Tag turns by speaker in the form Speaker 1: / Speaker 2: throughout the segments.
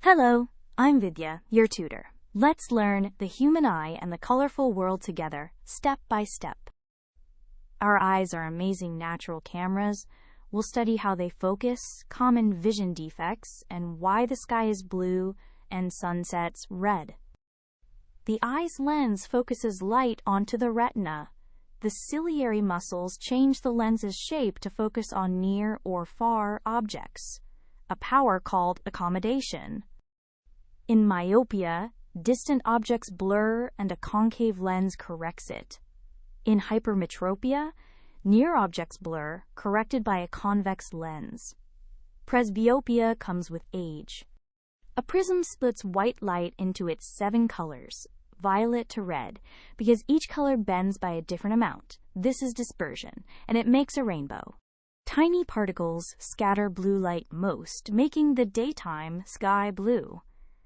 Speaker 1: Hello, I'm Vidya, your tutor. Let's learn the human eye and the colorful world together, step by step. Our eyes are amazing natural cameras. We'll study how they focus, common vision defects, and why the sky is blue and sunsets red. The eye's lens focuses light onto the retina. The ciliary muscles change the lens's shape to focus on near or far objects, a power called accommodation. In myopia, distant objects blur and a concave lens corrects it. In hypermetropia, near objects blur, corrected by a convex lens. Presbyopia comes with age. A prism splits white light into its 7 colors, violet to red, because each color bends by a different amount. This is dispersion, and it makes a rainbow. Tiny particles scatter blue light most, making the daytime sky blue.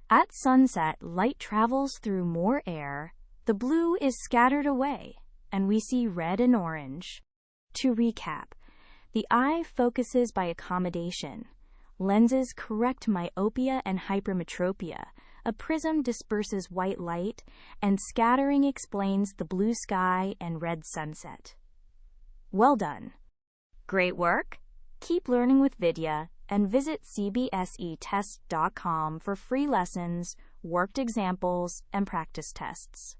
Speaker 1: At sunset, light travels through more air, the blue is scattered away, and we see red and orange. To recap, the eye focuses by accommodation. Lenses correct myopia and hypermetropia. A prism disperses white light, and scattering explains the blue sky and red sunset. Well done! Great work! Keep learning with Vidya and visit CBSETest.com for free lessons, worked examples, and practice tests.